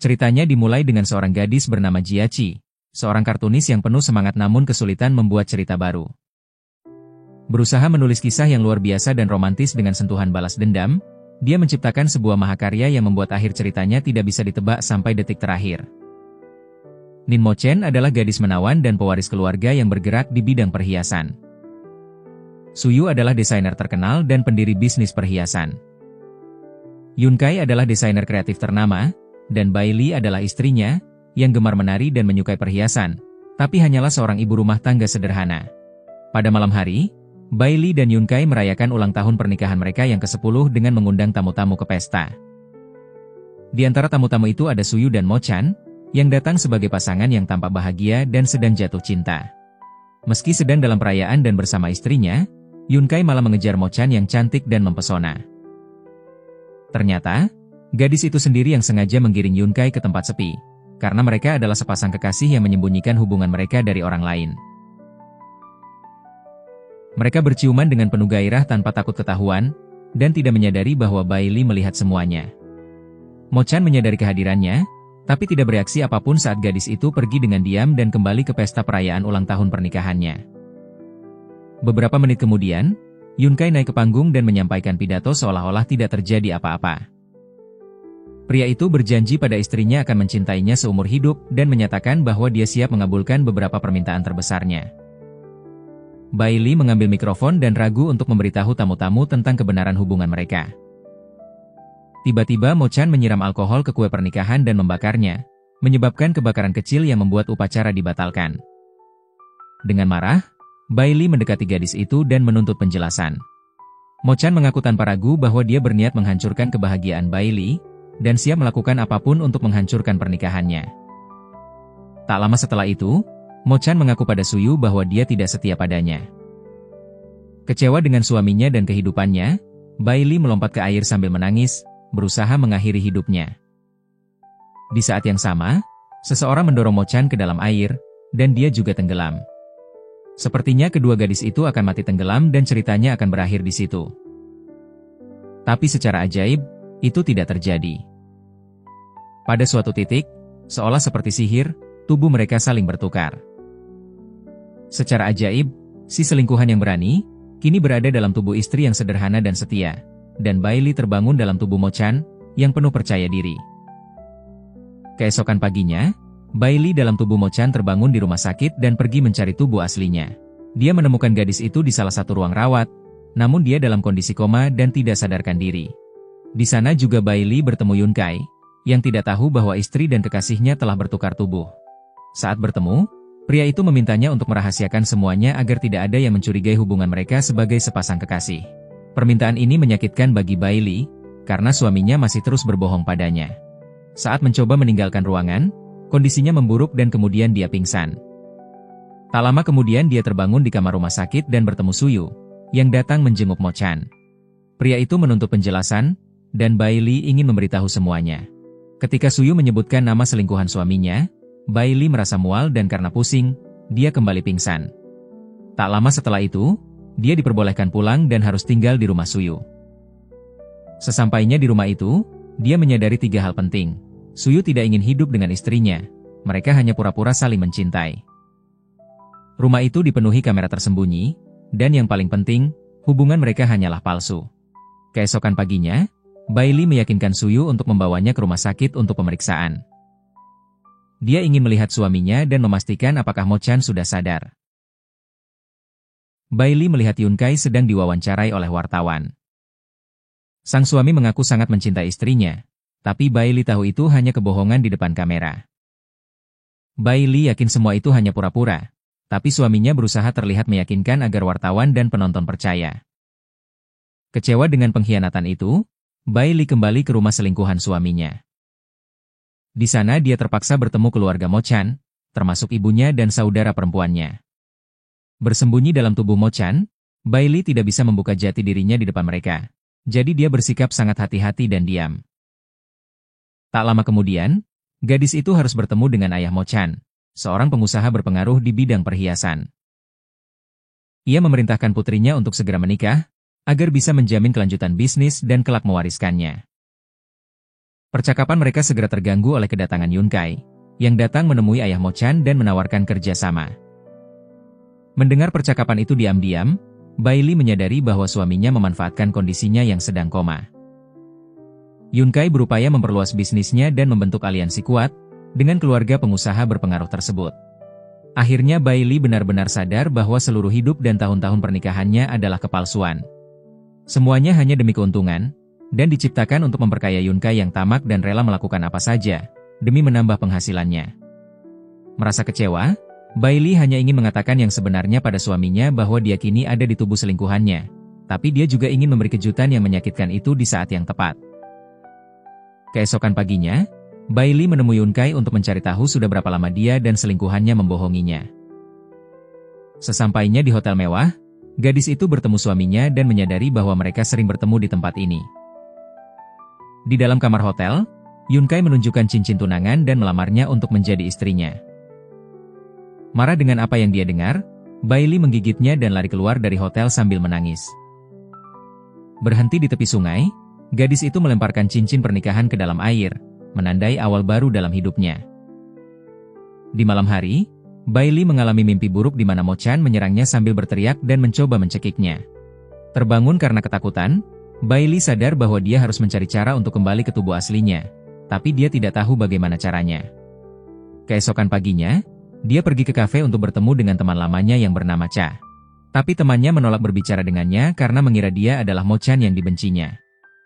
Ceritanya dimulai dengan seorang gadis bernama Jiachi, seorang kartunis yang penuh semangat namun kesulitan membuat cerita baru. Berusaha menulis kisah yang luar biasa dan romantis dengan sentuhan balas dendam, dia menciptakan sebuah mahakarya yang membuat akhir ceritanya tidak bisa ditebak sampai detik terakhir. Nin Mo Chen adalah gadis menawan dan pewaris keluarga yang bergerak di bidang perhiasan. Suyu adalah desainer terkenal dan pendiri bisnis perhiasan. Yun Kai adalah desainer kreatif ternama, dan Bai Li adalah istrinya, yang gemar menari dan menyukai perhiasan, tapi hanyalah seorang ibu rumah tangga sederhana. Pada malam hari, Bai Li dan Yun Kai merayakan ulang tahun pernikahan mereka yang ke-10 dengan mengundang tamu-tamu ke pesta. Di antara tamu-tamu itu ada Suyu dan Mo Chan, yang datang sebagai pasangan yang tampak bahagia dan sedang jatuh cinta. Meski sedang dalam perayaan dan bersama istrinya, Yun Kai malah mengejar Mo Chan yang cantik dan mempesona. Ternyata, gadis itu sendiri yang sengaja menggiring Yun Kai ke tempat sepi, karena mereka adalah sepasang kekasih yang menyembunyikan hubungan mereka dari orang lain. Mereka berciuman dengan penuh gairah tanpa takut ketahuan, dan tidak menyadari bahwa Bai Li melihat semuanya. Mo Chan menyadari kehadirannya, tapi tidak bereaksi apapun saat gadis itu pergi dengan diam dan kembali ke pesta perayaan ulang tahun pernikahannya. Beberapa menit kemudian, Yun Kai naik ke panggung dan menyampaikan pidato seolah-olah tidak terjadi apa-apa. Pria itu berjanji pada istrinya akan mencintainya seumur hidup dan menyatakan bahwa dia siap mengabulkan beberapa permintaan terbesarnya. Bai Li mengambil mikrofon dan ragu untuk memberitahu tamu-tamu tentang kebenaran hubungan mereka. Tiba-tiba Mo Chan menyiram alkohol ke kue pernikahan dan membakarnya, menyebabkan kebakaran kecil yang membuat upacara dibatalkan. Dengan marah, Bai Li mendekati gadis itu dan menuntut penjelasan. Mo Chan mengaku tanpa ragu bahwa dia berniat menghancurkan kebahagiaan Bai Li, dan siap melakukan apapun untuk menghancurkan pernikahannya. Tak lama setelah itu, Mo Chan mengaku pada Suyu bahwa dia tidak setia padanya. Kecewa dengan suaminya dan kehidupannya, Bai Li melompat ke air sambil menangis, berusaha mengakhiri hidupnya. Di saat yang sama, seseorang mendorong Mo Chan ke dalam air, dan dia juga tenggelam. Sepertinya kedua gadis itu akan mati tenggelam dan ceritanya akan berakhir di situ. Tapi secara ajaib, itu tidak terjadi. Pada suatu titik, seolah seperti sihir, tubuh mereka saling bertukar. Secara ajaib, si selingkuhan yang berani, kini berada dalam tubuh istri yang sederhana dan setia, dan Bai Li terbangun dalam tubuh Mo Chan, yang penuh percaya diri. Keesokan paginya, Bai Li dalam tubuh Mo Chan terbangun di rumah sakit dan pergi mencari tubuh aslinya. Dia menemukan gadis itu di salah satu ruang rawat, namun dia dalam kondisi koma dan tidak sadarkan diri. Di sana juga Bai Li bertemu Yun Kai, yang tidak tahu bahwa istri dan kekasihnya telah bertukar tubuh. Saat bertemu, pria itu memintanya untuk merahasiakan semuanya agar tidak ada yang mencurigai hubungan mereka sebagai sepasang kekasih. Permintaan ini menyakitkan bagi Bai Li, karena suaminya masih terus berbohong padanya. Saat mencoba meninggalkan ruangan, kondisinya memburuk dan kemudian dia pingsan. Tak lama kemudian dia terbangun di kamar rumah sakit dan bertemu Suyu, yang datang menjenguk Mo Chan. Pria itu menuntut penjelasan, dan Bai Li ingin memberitahu semuanya. Ketika Suyu menyebutkan nama selingkuhan suaminya, Bai Li merasa mual dan karena pusing, dia kembali pingsan. Tak lama setelah itu, dia diperbolehkan pulang dan harus tinggal di rumah Suyu. Sesampainya di rumah itu, dia menyadari 3 hal penting. Suyu tidak ingin hidup dengan istrinya, mereka hanya pura-pura saling mencintai. Rumah itu dipenuhi kamera tersembunyi, dan yang paling penting, hubungan mereka hanyalah palsu. Keesokan paginya, Bai Li meyakinkan Suyu untuk membawanya ke rumah sakit untuk pemeriksaan. Dia ingin melihat suaminya dan memastikan apakah Mo Chan sudah sadar. Bai Li melihat Yun Kai sedang diwawancarai oleh wartawan. Sang suami mengaku sangat mencintai istrinya, tapi Bai Li tahu itu hanya kebohongan di depan kamera. Bai Li yakin semua itu hanya pura-pura, tapi suaminya berusaha terlihat meyakinkan agar wartawan dan penonton percaya. Kecewa dengan pengkhianatan itu, Bai Li kembali ke rumah selingkuhan suaminya. Di sana dia terpaksa bertemu keluarga Mo Chan, termasuk ibunya dan saudara perempuannya. Bersembunyi dalam tubuh Mo Chan, Bai Li tidak bisa membuka jati dirinya di depan mereka. Jadi dia bersikap sangat hati-hati dan diam. Tak lama kemudian, gadis itu harus bertemu dengan ayah Mo Chan, seorang pengusaha berpengaruh di bidang perhiasan. Ia memerintahkan putrinya untuk segera menikah, agar bisa menjamin kelanjutan bisnis dan kelak mewariskannya. Percakapan mereka segera terganggu oleh kedatangan Yun Kai, yang datang menemui ayah Mo Chan dan menawarkan kerja sama. Mendengar percakapan itu diam-diam, Bai Li menyadari bahwa suaminya memanfaatkan kondisinya yang sedang koma. Yun Kai berupaya memperluas bisnisnya dan membentuk aliansi kuat dengan keluarga pengusaha berpengaruh tersebut. Akhirnya Bai Li benar-benar sadar bahwa seluruh hidup dan tahun-tahun pernikahannya adalah kepalsuan. Semuanya hanya demi keuntungan, dan diciptakan untuk memperkaya Yun Kai yang tamak dan rela melakukan apa saja, demi menambah penghasilannya. Merasa kecewa, Bai Li hanya ingin mengatakan yang sebenarnya pada suaminya bahwa dia kini ada di tubuh selingkuhannya, tapi dia juga ingin memberi kejutan yang menyakitkan itu di saat yang tepat. Keesokan paginya, Bai Li menemui Yun Kai untuk mencari tahu sudah berapa lama dia dan selingkuhannya membohonginya. Sesampainya di hotel mewah, gadis itu bertemu suaminya dan menyadari bahwa mereka sering bertemu di tempat ini. Di dalam kamar hotel, Yun Kai menunjukkan cincin tunangan dan melamarnya untuk menjadi istrinya. Marah dengan apa yang dia dengar, Bai Li menggigitnya dan lari keluar dari hotel sambil menangis. Berhenti di tepi sungai, gadis itu melemparkan cincin pernikahan ke dalam air, menandai awal baru dalam hidupnya. Di malam hari, Bai Li mengalami mimpi buruk di mana Mo Chan menyerangnya sambil berteriak dan mencoba mencekiknya. Terbangun karena ketakutan, Bai Li sadar bahwa dia harus mencari cara untuk kembali ke tubuh aslinya, tapi dia tidak tahu bagaimana caranya. Keesokan paginya, dia pergi ke kafe untuk bertemu dengan teman lamanya yang bernama Cha. Tapi temannya menolak berbicara dengannya karena mengira dia adalah Mo Chan yang dibencinya.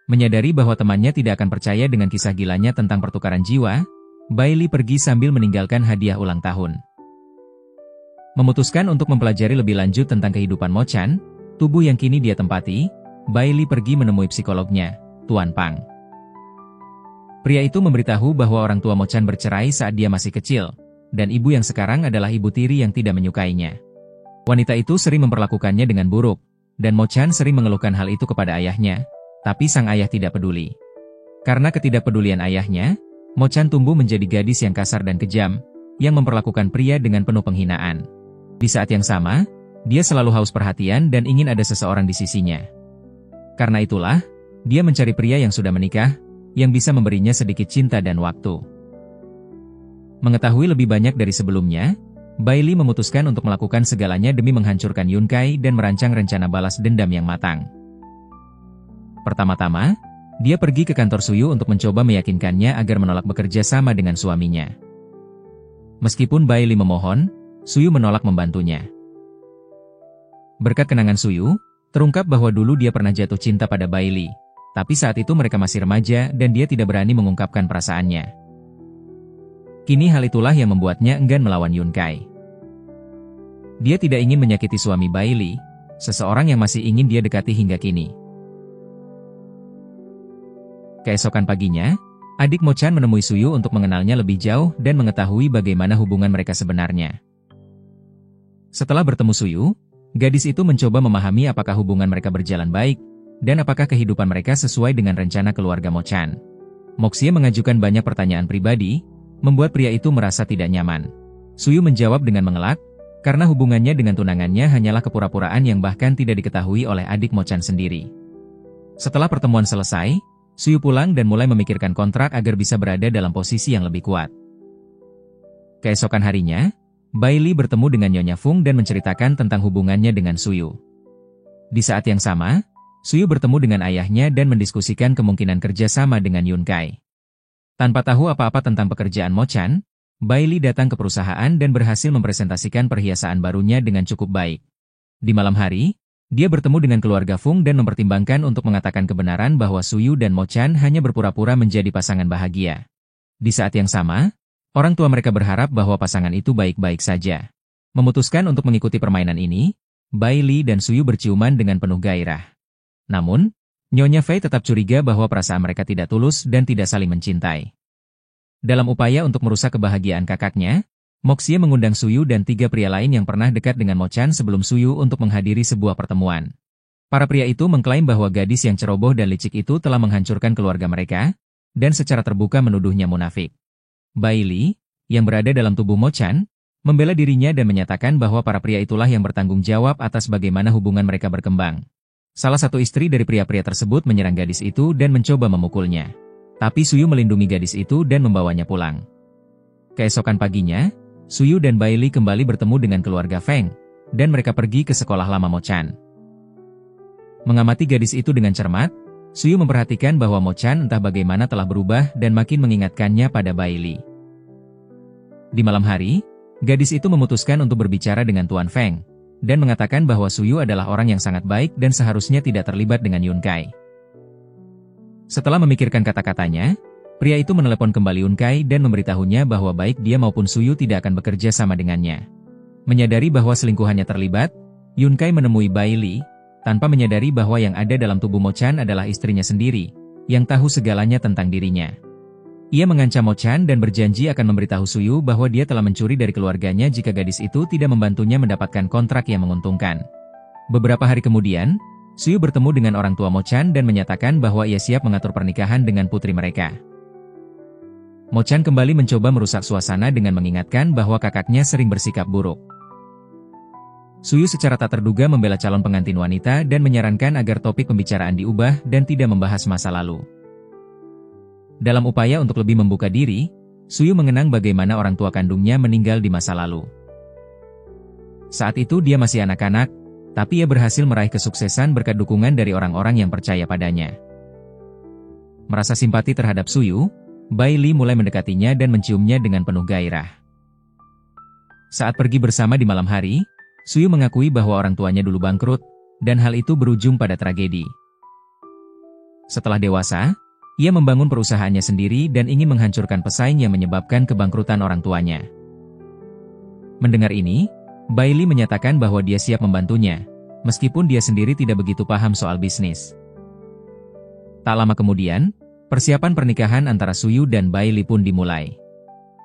Menyadari bahwa temannya tidak akan percaya dengan kisah gilanya tentang pertukaran jiwa, Bai Li pergi sambil meninggalkan hadiah ulang tahun. Memutuskan untuk mempelajari lebih lanjut tentang kehidupan Mo Chan, tubuh yang kini dia tempati, Bai Li pergi menemui psikolognya, Tuan Pang. Pria itu memberitahu bahwa orang tua Mo Chan bercerai saat dia masih kecil, dan ibu yang sekarang adalah ibu tiri yang tidak menyukainya. Wanita itu sering memperlakukannya dengan buruk, dan Mo Chan sering mengeluhkan hal itu kepada ayahnya, tapi sang ayah tidak peduli. Karena ketidakpedulian ayahnya, Mo Chan tumbuh menjadi gadis yang kasar dan kejam, yang memperlakukan pria dengan penuh penghinaan. Di saat yang sama, dia selalu haus perhatian dan ingin ada seseorang di sisinya. Karena itulah, dia mencari pria yang sudah menikah, yang bisa memberinya sedikit cinta dan waktu. Mengetahui lebih banyak dari sebelumnya, Bai Li memutuskan untuk melakukan segalanya demi menghancurkan Yun Kai dan merancang rencana balas dendam yang matang. Pertama-tama, dia pergi ke kantor Suyu untuk mencoba meyakinkannya agar menolak bekerja sama dengan suaminya. Meskipun Bai Li memohon, Suyu menolak membantunya. Berkat kenangan Suyu, terungkap bahwa dulu dia pernah jatuh cinta pada Bai Li, tapi saat itu mereka masih remaja dan dia tidak berani mengungkapkan perasaannya. Kini hal itulah yang membuatnya enggan melawan Yun Kai. Dia tidak ingin menyakiti suami Bai Li, seseorang yang masih ingin dia dekati hingga kini. Keesokan paginya, adik Mo Chan menemui Suyu untuk mengenalnya lebih jauh dan mengetahui bagaimana hubungan mereka sebenarnya. Setelah bertemu Suyu, gadis itu mencoba memahami apakah hubungan mereka berjalan baik, dan apakah kehidupan mereka sesuai dengan rencana keluarga Mo Chan. Moxie mengajukan banyak pertanyaan pribadi, membuat pria itu merasa tidak nyaman. Suyu menjawab dengan mengelak, karena hubungannya dengan tunangannya hanyalah kepura-puraan yang bahkan tidak diketahui oleh adik Mo Chan sendiri. Setelah pertemuan selesai, Suyu pulang dan mulai memikirkan kontrak agar bisa berada dalam posisi yang lebih kuat. Keesokan harinya, Bai Li bertemu dengan Nyonya Fung dan menceritakan tentang hubungannya dengan Suyu. Di saat yang sama, Suyu bertemu dengan ayahnya dan mendiskusikan kemungkinan kerjasama dengan Yun Kai. Tanpa tahu apa-apa tentang pekerjaan Mo Chan, Bai Li datang ke perusahaan dan berhasil mempresentasikan perhiasan barunya dengan cukup baik. Di malam hari, dia bertemu dengan keluarga Fung dan mempertimbangkan untuk mengatakan kebenaran bahwa Suyu dan Mo Chan hanya berpura-pura menjadi pasangan bahagia. Di saat yang sama, orang tua mereka berharap bahwa pasangan itu baik-baik saja. Memutuskan untuk mengikuti permainan ini, Bai Li dan Suyu berciuman dengan penuh gairah. Namun, Nyonya Fei tetap curiga bahwa perasaan mereka tidak tulus dan tidak saling mencintai. Dalam upaya untuk merusak kebahagiaan kakaknya, Moxie mengundang Suyu dan 3 pria lain yang pernah dekat dengan Mo Chan sebelum Suyu untuk menghadiri sebuah pertemuan. Para pria itu mengklaim bahwa gadis yang ceroboh dan licik itu telah menghancurkan keluarga mereka, dan secara terbuka menuduhnya munafik. Bai Li, yang berada dalam tubuh Mo Chan, membela dirinya dan menyatakan bahwa para pria itulah yang bertanggung jawab atas bagaimana hubungan mereka berkembang. Salah satu istri dari pria-pria tersebut menyerang gadis itu dan mencoba memukulnya. Tapi Suyu melindungi gadis itu dan membawanya pulang. Keesokan paginya, Suyu dan Bailey kembali bertemu dengan keluarga Feng, dan mereka pergi ke sekolah lama Mo Chan. Mengamati gadis itu dengan cermat, Suyu memperhatikan bahwa Mo Chan entah bagaimana telah berubah dan makin mengingatkannya pada Bailey. Di malam hari, gadis itu memutuskan untuk berbicara dengan Tuan Feng, dan mengatakan bahwa Suyu adalah orang yang sangat baik dan seharusnya tidak terlibat dengan Yun Kai. Setelah memikirkan kata-katanya, pria itu menelepon kembali Yun Kai dan memberitahunya bahwa baik dia maupun Suyu tidak akan bekerja sama dengannya. Menyadari bahwa selingkuhannya terlibat, Yun Kai menemui Bailey, tanpa menyadari bahwa yang ada dalam tubuh Mo Chan adalah istrinya sendiri, yang tahu segalanya tentang dirinya. Ia mengancam Mo Chan dan berjanji akan memberitahu Suyu bahwa dia telah mencuri dari keluarganya jika gadis itu tidak membantunya mendapatkan kontrak yang menguntungkan. Beberapa hari kemudian, Suyu bertemu dengan orang tua Mo Chan dan menyatakan bahwa ia siap mengatur pernikahan dengan putri mereka. Mo Chan kembali mencoba merusak suasana dengan mengingatkan bahwa kakaknya sering bersikap buruk. Suyu secara tak terduga membela calon pengantin wanita dan menyarankan agar topik pembicaraan diubah dan tidak membahas masa lalu. Dalam upaya untuk lebih membuka diri, Suyu mengenang bagaimana orang tua kandungnya meninggal di masa lalu. Saat itu dia masih anak-anak, tapi ia berhasil meraih kesuksesan berkat dukungan dari orang-orang yang percaya padanya. Merasa simpati terhadap Suyu, Bailey mulai mendekatinya dan menciumnya dengan penuh gairah. Saat pergi bersama di malam hari, Suyu mengakui bahwa orang tuanya dulu bangkrut, dan hal itu berujung pada tragedi. Setelah dewasa, ia membangun perusahaannya sendiri dan ingin menghancurkan pesaing yang menyebabkan kebangkrutan orang tuanya. Mendengar ini, Bailey menyatakan bahwa dia siap membantunya, meskipun dia sendiri tidak begitu paham soal bisnis. Tak lama kemudian, persiapan pernikahan antara Suyu dan Bailey pun dimulai.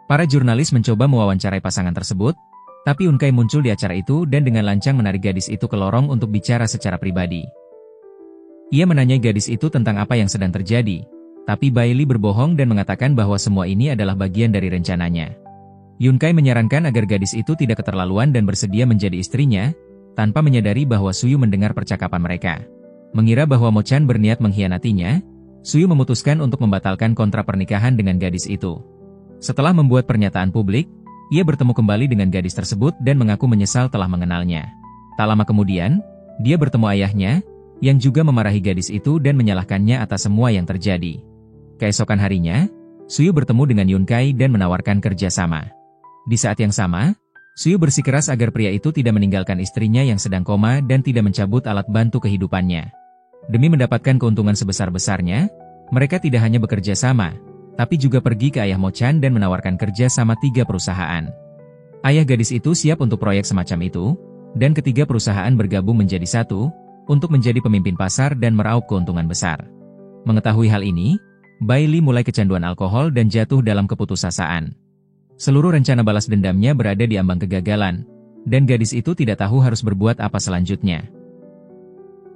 Para jurnalis mencoba mewawancarai pasangan tersebut, tapi Yun Kai muncul di acara itu dan dengan lancang menarik gadis itu ke lorong untuk bicara secara pribadi. Ia menanyai gadis itu tentang apa yang sedang terjadi, tapi Bailey berbohong dan mengatakan bahwa semua ini adalah bagian dari rencananya. Yun Kai menyarankan agar gadis itu tidak keterlaluan dan bersedia menjadi istrinya, tanpa menyadari bahwa Suyu mendengar percakapan mereka. Mengira bahwa Mo Chan berniat mengkhianatinya, Suyu memutuskan untuk membatalkan kontrak pernikahan dengan gadis itu. Setelah membuat pernyataan publik, ia bertemu kembali dengan gadis tersebut dan mengaku menyesal telah mengenalnya. Tak lama kemudian, dia bertemu ayahnya, yang juga memarahi gadis itu dan menyalahkannya atas semua yang terjadi. Keesokan harinya, Suyu bertemu dengan Yun Kai dan menawarkan kerjasama. Di saat yang sama, Suyu bersikeras agar pria itu tidak meninggalkan istrinya yang sedang koma dan tidak mencabut alat bantu kehidupannya. Demi mendapatkan keuntungan sebesar-besarnya, mereka tidak hanya bekerja sama, tapi juga pergi ke ayah Mo Chan dan menawarkan kerja sama 3 perusahaan. Ayah gadis itu siap untuk proyek semacam itu, dan ketiga perusahaan bergabung menjadi satu, untuk menjadi pemimpin pasar dan meraup keuntungan besar. Mengetahui hal ini, Bailey mulai kecanduan alkohol dan jatuh dalam keputusasaan. Seluruh rencana balas dendamnya berada di ambang kegagalan, dan gadis itu tidak tahu harus berbuat apa selanjutnya.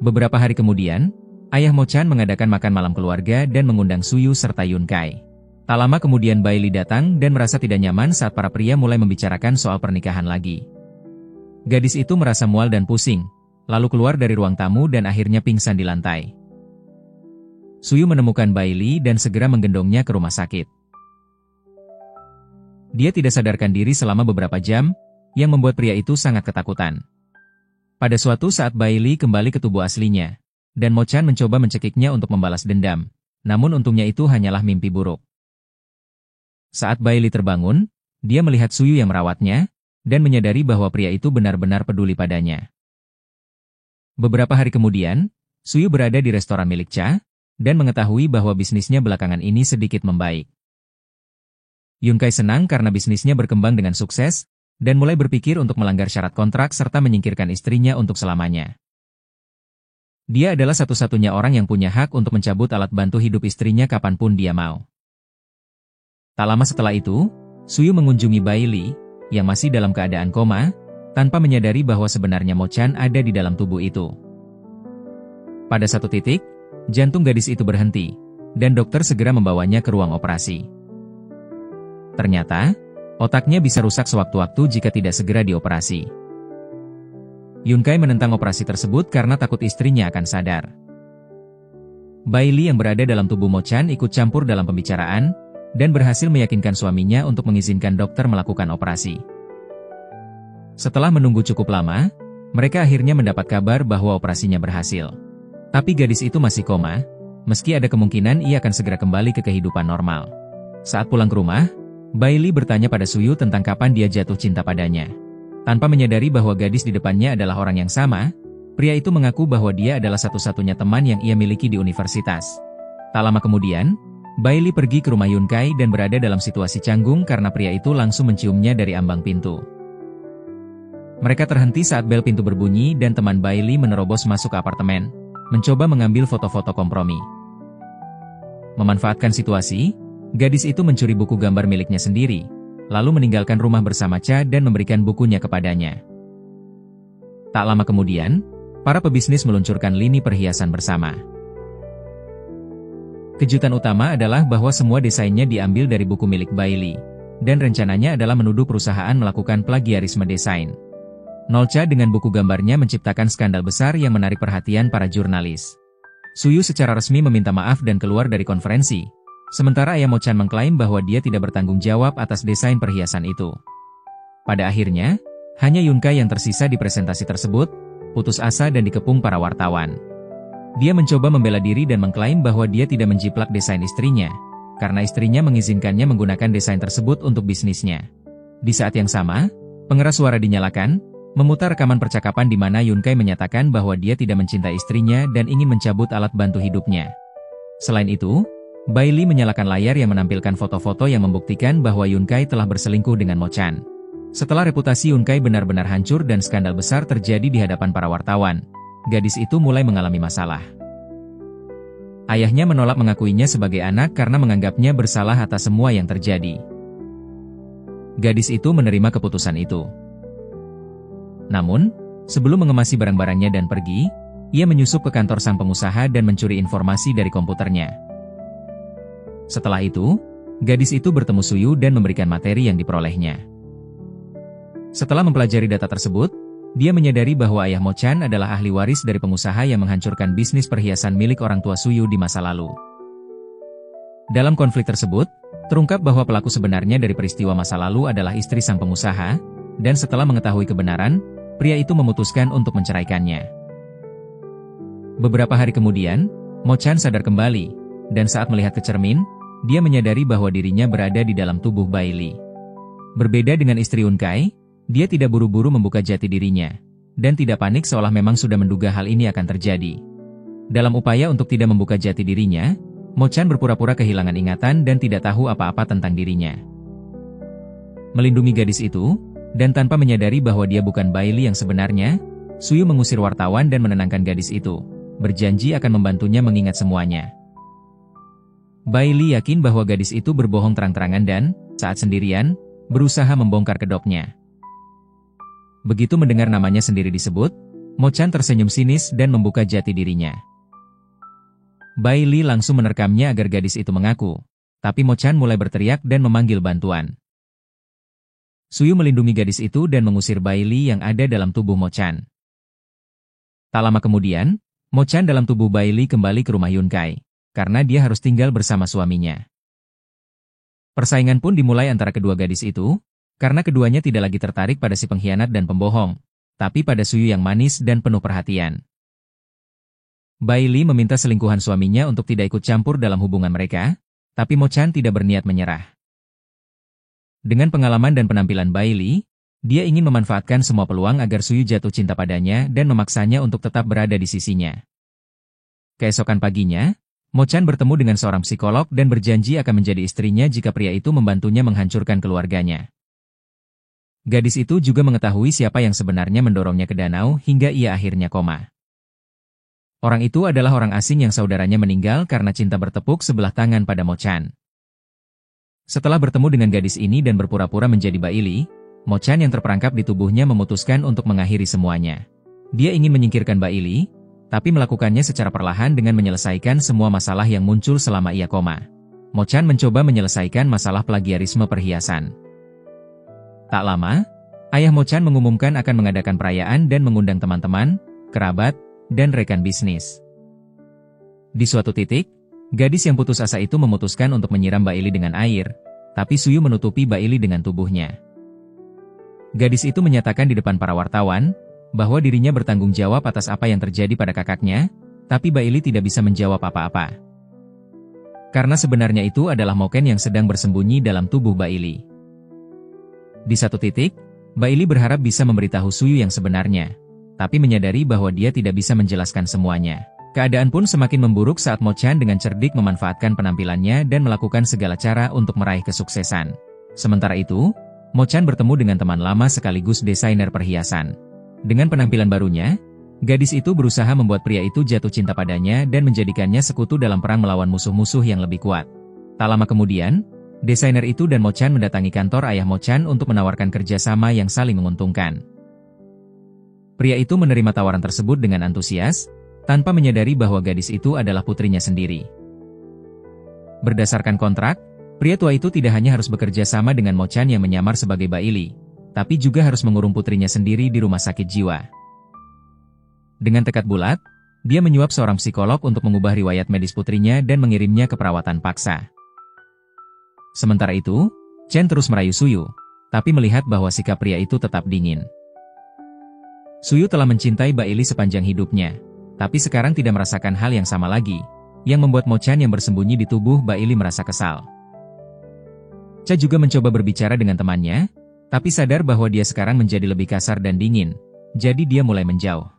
Beberapa hari kemudian, ayah Mo Chan mengadakan makan malam keluarga dan mengundang Suyu serta Yun Kai. Tak lama kemudian Bailey datang dan merasa tidak nyaman saat para pria mulai membicarakan soal pernikahan lagi. Gadis itu merasa mual dan pusing, lalu keluar dari ruang tamu dan akhirnya pingsan di lantai. Suyu menemukan Bailey dan segera menggendongnya ke rumah sakit. Dia tidak sadarkan diri selama beberapa jam, yang membuat pria itu sangat ketakutan. Pada suatu saat Bailey kembali ke tubuh aslinya, dan Mo Chan mencoba mencekiknya untuk membalas dendam, namun untungnya itu hanyalah mimpi buruk. Saat Bailey terbangun, dia melihat Suyu yang merawatnya, dan menyadari bahwa pria itu benar-benar peduli padanya. Beberapa hari kemudian, Suyu berada di restoran milik Cha, dan mengetahui bahwa bisnisnya belakangan ini sedikit membaik. Yun Kai senang karena bisnisnya berkembang dengan sukses, dan mulai berpikir untuk melanggar syarat kontrak serta menyingkirkan istrinya untuk selamanya. Dia adalah satu-satunya orang yang punya hak untuk mencabut alat bantu hidup istrinya kapanpun dia mau. Tak lama setelah itu, Suyu mengunjungi Bailey, yang masih dalam keadaan koma, tanpa menyadari bahwa sebenarnya Mo Chan ada di dalam tubuh itu. Pada satu titik, jantung gadis itu berhenti, dan dokter segera membawanya ke ruang operasi. Ternyata, otaknya bisa rusak sewaktu-waktu jika tidak segera dioperasi. Yun Kai menentang operasi tersebut karena takut istrinya akan sadar. Bailey yang berada dalam tubuh Mo Chan ikut campur dalam pembicaraan, dan berhasil meyakinkan suaminya untuk mengizinkan dokter melakukan operasi. Setelah menunggu cukup lama, mereka akhirnya mendapat kabar bahwa operasinya berhasil. Tapi gadis itu masih koma, meski ada kemungkinan ia akan segera kembali ke kehidupan normal. Saat pulang ke rumah, Bailey bertanya pada Suyu tentang kapan dia jatuh cinta padanya. Tanpa menyadari bahwa gadis di depannya adalah orang yang sama, pria itu mengaku bahwa dia adalah satu-satunya teman yang ia miliki di universitas. Tak lama kemudian, Bailey pergi ke rumah Yun Kai dan berada dalam situasi canggung karena pria itu langsung menciumnya dari ambang pintu. Mereka terhenti saat bel pintu berbunyi dan teman Bailey menerobos masuk ke apartemen, mencoba mengambil foto-foto kompromi. Memanfaatkan situasi, gadis itu mencuri buku gambar miliknya sendiri, lalu meninggalkan rumah bersama Cha dan memberikan bukunya kepadanya. Tak lama kemudian, para pebisnis meluncurkan lini perhiasan bersama. Kejutan utama adalah bahwa semua desainnya diambil dari buku milik Bailey, dan rencananya adalah menuduh perusahaan melakukan plagiarisme desain. Nolcha dengan buku gambarnya menciptakan skandal besar yang menarik perhatian para jurnalis. Suyu secara resmi meminta maaf dan keluar dari konferensi, sementara ayah Mo Chan mengklaim bahwa dia tidak bertanggung jawab atas desain perhiasan itu. Pada akhirnya, hanya Yun Kai yang tersisa di presentasi tersebut, putus asa dan dikepung para wartawan. Dia mencoba membela diri dan mengklaim bahwa dia tidak menjiplak desain istrinya, karena istrinya mengizinkannya menggunakan desain tersebut untuk bisnisnya. Di saat yang sama, pengeras suara dinyalakan, memutar rekaman percakapan di mana Yun Kai menyatakan bahwa dia tidak mencintai istrinya dan ingin mencabut alat bantu hidupnya. Selain itu, Bailey menyalakan layar yang menampilkan foto-foto yang membuktikan bahwa Yun Kai telah berselingkuh dengan Mo Chan. Setelah reputasi Yun Kai benar-benar hancur dan skandal besar terjadi di hadapan para wartawan, gadis itu mulai mengalami masalah. Ayahnya menolak mengakuinya sebagai anak karena menganggapnya bersalah atas semua yang terjadi. Gadis itu menerima keputusan itu. Namun, sebelum mengemasi barang-barangnya dan pergi, ia menyusup ke kantor sang pengusaha dan mencuri informasi dari komputernya. Setelah itu, gadis itu bertemu Suyu dan memberikan materi yang diperolehnya. Setelah mempelajari data tersebut, dia menyadari bahwa ayah Mo Chan adalah ahli waris dari pengusaha yang menghancurkan bisnis perhiasan milik orang tua Suyu di masa lalu. Dalam konflik tersebut, terungkap bahwa pelaku sebenarnya dari peristiwa masa lalu adalah istri sang pengusaha, dan setelah mengetahui kebenaran, pria itu memutuskan untuk menceraikannya. Beberapa hari kemudian, Mo Chan sadar kembali, dan saat melihat ke cermin, dia menyadari bahwa dirinya berada di dalam tubuh Bailey. Berbeda dengan istri Yun Kai, dia tidak buru-buru membuka jati dirinya, dan tidak panik seolah memang sudah menduga hal ini akan terjadi. Dalam upaya untuk tidak membuka jati dirinya, Mo Chan berpura-pura kehilangan ingatan dan tidak tahu apa-apa tentang dirinya. Melindungi gadis itu, dan tanpa menyadari bahwa dia bukan Bailey yang sebenarnya, Suyu mengusir wartawan dan menenangkan gadis itu, berjanji akan membantunya mengingat semuanya. Bailey yakin bahwa gadis itu berbohong terang-terangan dan, saat sendirian, berusaha membongkar kedoknya. Begitu mendengar namanya sendiri disebut, Mo Chan tersenyum sinis dan membuka jati dirinya. Bailey langsung menerkamnya agar gadis itu mengaku, tapi Mo Chan mulai berteriak dan memanggil bantuan. Suyu melindungi gadis itu dan mengusir Bailey yang ada dalam tubuh Mo Chan. Tak lama kemudian, Mo Chan dalam tubuh Bailey kembali ke rumah Yun Kai, karena dia harus tinggal bersama suaminya. Persaingan pun dimulai antara kedua gadis itu, karena keduanya tidak lagi tertarik pada si pengkhianat dan pembohong, tapi pada Suyu yang manis dan penuh perhatian. Bailey meminta selingkuhan suaminya untuk tidak ikut campur dalam hubungan mereka, tapi Mo Chan tidak berniat menyerah. Dengan pengalaman dan penampilan Bailey, dia ingin memanfaatkan semua peluang agar Suyu jatuh cinta padanya dan memaksanya untuk tetap berada di sisinya. Keesokan paginya, Mo Chan bertemu dengan seorang psikolog dan berjanji akan menjadi istrinya jika pria itu membantunya menghancurkan keluarganya. Gadis itu juga mengetahui siapa yang sebenarnya mendorongnya ke danau hingga ia akhirnya koma. Orang itu adalah orang asing yang saudaranya meninggal karena cinta bertepuk sebelah tangan pada Mo Chan. Setelah bertemu dengan gadis ini dan berpura-pura menjadi Bailey, Mo Chan yang terperangkap di tubuhnya memutuskan untuk mengakhiri semuanya. Dia ingin menyingkirkan Bailey, tapi melakukannya secara perlahan dengan menyelesaikan semua masalah yang muncul selama ia koma. Mo Chan mencoba menyelesaikan masalah plagiarisme perhiasan. Tak lama, ayah Mo Chan mengumumkan akan mengadakan perayaan dan mengundang teman-teman, kerabat, dan rekan bisnis. Di suatu titik, gadis yang putus asa itu memutuskan untuk menyiram Bailey dengan air, tapi Suyu menutupi Bailey dengan tubuhnya. Gadis itu menyatakan di depan para wartawan, bahwa dirinya bertanggung jawab atas apa yang terjadi pada kakaknya, tapi Bailey tidak bisa menjawab apa-apa. Karena sebenarnya itu adalah Moken yang sedang bersembunyi dalam tubuh Bailey. Di satu titik, Bailey berharap bisa memberitahu Suyu yang sebenarnya, tapi menyadari bahwa dia tidak bisa menjelaskan semuanya. Keadaan pun semakin memburuk saat Mo-chan dengan cerdik memanfaatkan penampilannya dan melakukan segala cara untuk meraih kesuksesan. Sementara itu, Mo-chan bertemu dengan teman lama sekaligus desainer perhiasan. Dengan penampilan barunya, gadis itu berusaha membuat pria itu jatuh cinta padanya dan menjadikannya sekutu dalam perang melawan musuh-musuh yang lebih kuat. Tak lama kemudian, desainer itu dan Mo-chan mendatangi kantor ayah Mo-chan untuk menawarkan kerjasama yang saling menguntungkan. Pria itu menerima tawaran tersebut dengan antusias, tanpa menyadari bahwa gadis itu adalah putrinya sendiri. Berdasarkan kontrak, pria tua itu tidak hanya harus bekerja sama dengan Mo-chan yang menyamar sebagai Bailey, tapi juga harus mengurung putrinya sendiri di rumah sakit jiwa. Dengan tekad bulat, dia menyuap seorang psikolog untuk mengubah riwayat medis putrinya dan mengirimnya ke perawatan paksa. Sementara itu, Chen terus merayu Suyu, tapi melihat bahwa sikap pria itu tetap dingin. Suyu telah mencintai Bailey sepanjang hidupnya, tapi sekarang tidak merasakan hal yang sama lagi, yang membuat Mo-chan yang bersembunyi di tubuh Bailey merasa kesal. Cha juga mencoba berbicara dengan temannya, tapi sadar bahwa dia sekarang menjadi lebih kasar dan dingin, jadi dia mulai menjauh.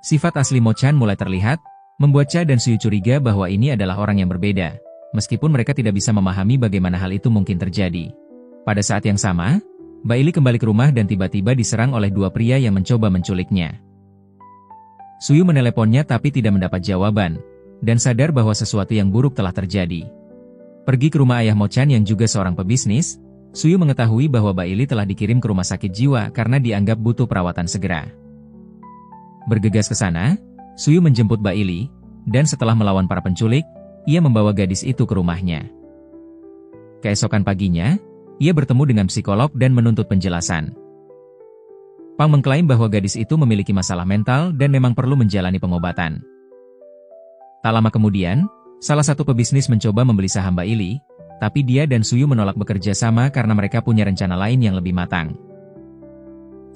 Sifat asli Mo-chan mulai terlihat, membuat Cha dan Suyu curiga bahwa ini adalah orang yang berbeda, meskipun mereka tidak bisa memahami bagaimana hal itu mungkin terjadi. Pada saat yang sama, Bailey kembali ke rumah dan tiba-tiba diserang oleh dua pria yang mencoba menculiknya. Suyu meneleponnya tapi tidak mendapat jawaban, dan sadar bahwa sesuatu yang buruk telah terjadi. Pergi ke rumah ayah Mo-chan yang juga seorang pebisnis, Suyu mengetahui bahwa Bailey telah dikirim ke rumah sakit jiwa karena dianggap butuh perawatan segera. Bergegas ke sana, Suyu menjemput Bailey, dan setelah melawan para penculik, ia membawa gadis itu ke rumahnya. Keesokan paginya, ia bertemu dengan psikolog dan menuntut penjelasan. Pang mengklaim bahwa gadis itu memiliki masalah mental dan memang perlu menjalani pengobatan. Tak lama kemudian, salah satu pebisnis mencoba membeli saham Bailey, tapi dia dan Suyu menolak bekerja sama karena mereka punya rencana lain yang lebih matang.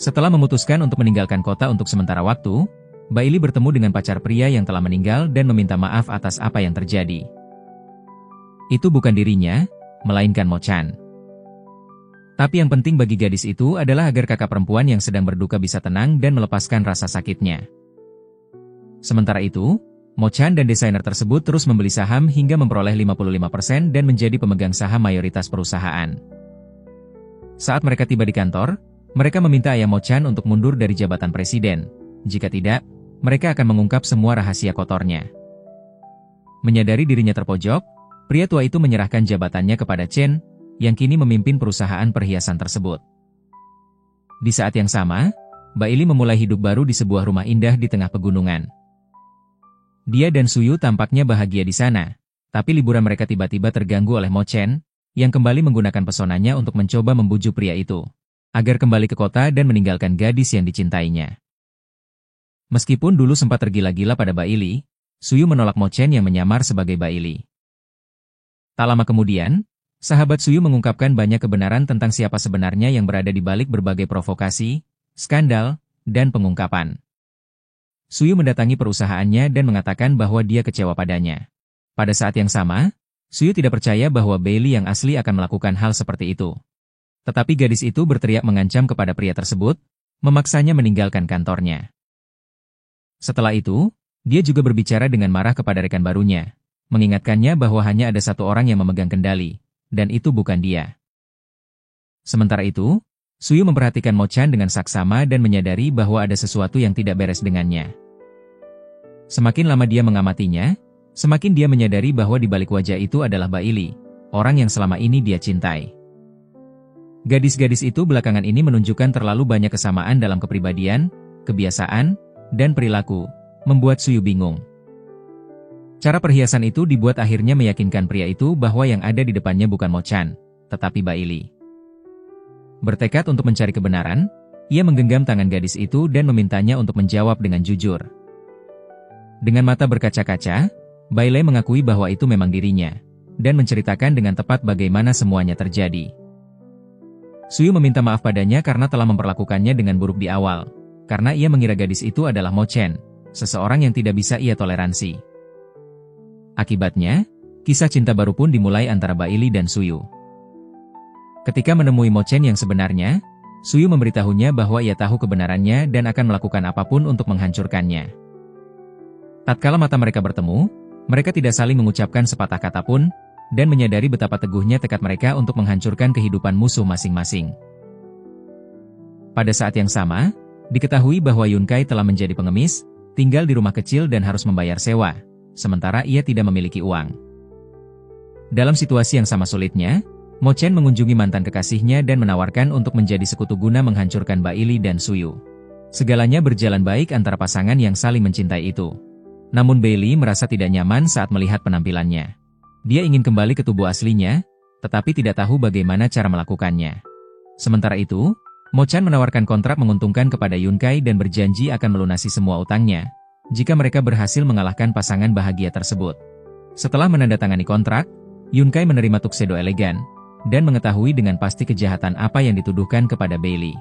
Setelah memutuskan untuk meninggalkan kota untuk sementara waktu, Bailey bertemu dengan pacar pria yang telah meninggal dan meminta maaf atas apa yang terjadi. Itu bukan dirinya, melainkan Mo-chan. Tapi yang penting bagi gadis itu adalah agar kakak perempuan yang sedang berduka bisa tenang dan melepaskan rasa sakitnya. Sementara itu, Mo-chan dan desainer tersebut terus membeli saham hingga memperoleh 55% dan menjadi pemegang saham mayoritas perusahaan. Saat mereka tiba di kantor, mereka meminta ayah Mo-chan untuk mundur dari jabatan presiden. Jika tidak, mereka akan mengungkap semua rahasia kotornya. Menyadari dirinya terpojok, pria tua itu menyerahkan jabatannya kepada Chen, yang kini memimpin perusahaan perhiasan tersebut. Di saat yang sama, Bailey memulai hidup baru di sebuah rumah indah di tengah pegunungan. Dia dan Suyu tampaknya bahagia di sana, tapi liburan mereka tiba-tiba terganggu oleh Mo-chan, yang kembali menggunakan pesonanya untuk mencoba membujuk pria itu, agar kembali ke kota dan meninggalkan gadis yang dicintainya. Meskipun dulu sempat tergila-gila pada Bailey, Suyu menolak Mo-chan yang menyamar sebagai Bailey. Tak lama kemudian, sahabat Suyu mengungkapkan banyak kebenaran tentang siapa sebenarnya yang berada di balik berbagai provokasi, skandal, dan pengungkapan. Suyu mendatangi perusahaannya dan mengatakan bahwa dia kecewa padanya. Pada saat yang sama, Suyu tidak percaya bahwa Bailey yang asli akan melakukan hal seperti itu. Tetapi gadis itu berteriak mengancam kepada pria tersebut, memaksanya meninggalkan kantornya. Setelah itu, dia juga berbicara dengan marah kepada rekan barunya, mengingatkannya bahwa hanya ada satu orang yang memegang kendali, dan itu bukan dia. Sementara itu, Suyu memperhatikan Mo-chan dengan saksama dan menyadari bahwa ada sesuatu yang tidak beres dengannya. Semakin lama dia mengamatinya, semakin dia menyadari bahwa di balik wajah itu adalah Bailey, orang yang selama ini dia cintai. Gadis-gadis itu belakangan ini menunjukkan terlalu banyak kesamaan dalam kepribadian, kebiasaan, dan perilaku, membuat Suyu bingung. Cara perhiasan itu dibuat akhirnya meyakinkan pria itu bahwa yang ada di depannya bukan Mo-chan, tetapi Bailey. Bertekad untuk mencari kebenaran, ia menggenggam tangan gadis itu dan memintanya untuk menjawab dengan jujur. Dengan mata berkaca-kaca, Bailey mengakui bahwa itu memang dirinya, dan menceritakan dengan tepat bagaimana semuanya terjadi. Suyu meminta maaf padanya karena telah memperlakukannya dengan buruk di awal, karena ia mengira gadis itu adalah Mo Chen, seseorang yang tidak bisa ia toleransi. Akibatnya, kisah cinta baru pun dimulai antara Bailey dan Suyu. Ketika menemui Mo Chen yang sebenarnya, Suyu memberitahunya bahwa ia tahu kebenarannya dan akan melakukan apapun untuk menghancurkannya. Tatkala mata mereka bertemu, mereka tidak saling mengucapkan sepatah kata pun, dan menyadari betapa teguhnya tekad mereka untuk menghancurkan kehidupan musuh masing-masing. Pada saat yang sama, diketahui bahwa Yun Kai telah menjadi pengemis, tinggal di rumah kecil dan harus membayar sewa, sementara ia tidak memiliki uang. Dalam situasi yang sama sulitnya, Mo Chen mengunjungi mantan kekasihnya dan menawarkan untuk menjadi sekutu guna menghancurkan Bailey dan Suyu. Segalanya berjalan baik antara pasangan yang saling mencintai itu. Namun Bailey merasa tidak nyaman saat melihat penampilannya. Dia ingin kembali ke tubuh aslinya, tetapi tidak tahu bagaimana cara melakukannya. Sementara itu, Mo Chen menawarkan kontrak menguntungkan kepada Yun Kai dan berjanji akan melunasi semua utangnya, jika mereka berhasil mengalahkan pasangan bahagia tersebut. Setelah menandatangani kontrak, Yun Kai menerima tuxedo elegan, dan mengetahui dengan pasti kejahatan apa yang dituduhkan kepada Bailey.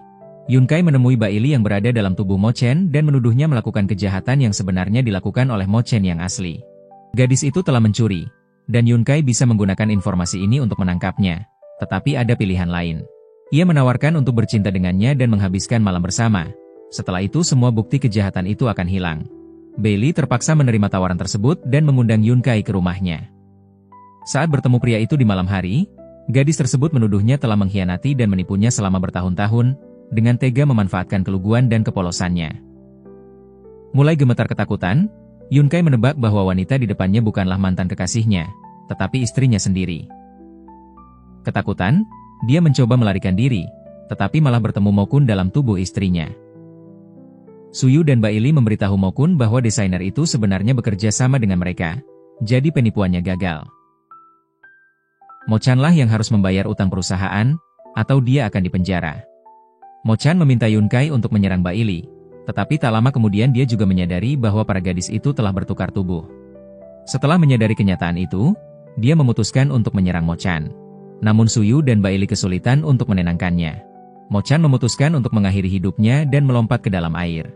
Yun Kai menemui Bailey yang berada dalam tubuh Mo Chen dan menuduhnya melakukan kejahatan yang sebenarnya dilakukan oleh Mo Chen yang asli. Gadis itu telah mencuri, dan Yun Kai bisa menggunakan informasi ini untuk menangkapnya. Tetapi ada pilihan lain. Ia menawarkan untuk bercinta dengannya dan menghabiskan malam bersama. Setelah itu semua bukti kejahatan itu akan hilang. Bailey terpaksa menerima tawaran tersebut dan mengundang Yun Kai ke rumahnya. Saat bertemu pria itu di malam hari, gadis tersebut menuduhnya telah mengkhianati dan menipunya selama bertahun-tahun, dengan tega memanfaatkan keluguan dan kepolosannya. Mulai gemetar ketakutan, Yun Kai menebak bahwa wanita di depannya bukanlah mantan kekasihnya, tetapi istrinya sendiri. Ketakutan, dia mencoba melarikan diri, tetapi malah bertemu Mo Kun dalam tubuh istrinya. Suyu dan Bailey memberitahu Mo Kun bahwa desainer itu sebenarnya bekerja sama dengan mereka, jadi penipuannya gagal. Mo Chan lah yang harus membayar utang perusahaan, atau dia akan dipenjara. Mo Chan meminta Yun Kai untuk menyerang Bailey, tetapi tak lama kemudian dia juga menyadari bahwa para gadis itu telah bertukar tubuh. Setelah menyadari kenyataan itu, dia memutuskan untuk menyerang Mo Chan. Namun Suyu dan Bailey kesulitan untuk menenangkannya. Mo Chan memutuskan untuk mengakhiri hidupnya dan melompat ke dalam air.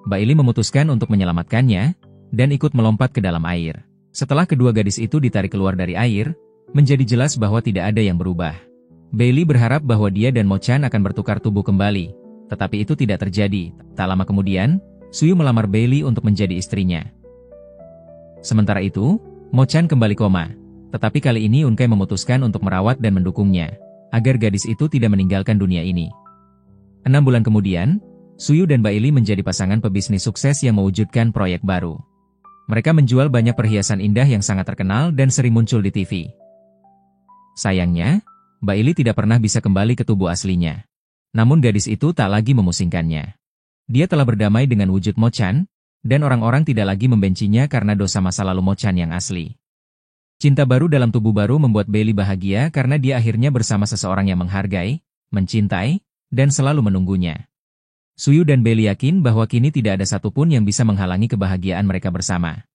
Bailey memutuskan untuk menyelamatkannya, dan ikut melompat ke dalam air. Setelah kedua gadis itu ditarik keluar dari air, menjadi jelas bahwa tidak ada yang berubah. Bailey berharap bahwa dia dan Mo Chan akan bertukar tubuh kembali, tetapi itu tidak terjadi. Tak lama kemudian, Suyu melamar Bailey untuk menjadi istrinya. Sementara itu, Mo Chan kembali koma, tetapi kali ini Yun Kai memutuskan untuk merawat dan mendukungnya, agar gadis itu tidak meninggalkan dunia ini. 6 bulan kemudian, Suyu dan Bailey menjadi pasangan pebisnis sukses yang mewujudkan proyek baru. Mereka menjual banyak perhiasan indah yang sangat terkenal dan sering muncul di TV. Sayangnya, Bailey tidak pernah bisa kembali ke tubuh aslinya. Namun gadis itu tak lagi memusingkannya. Dia telah berdamai dengan wujud Mo Chan, dan orang-orang tidak lagi membencinya karena dosa masa lalu Mo Chan yang asli. Cinta baru dalam tubuh baru membuat Bailey bahagia karena dia akhirnya bersama seseorang yang menghargai, mencintai, dan selalu menunggunya. Suyu dan Bailey yakin bahwa kini tidak ada satupun yang bisa menghalangi kebahagiaan mereka bersama.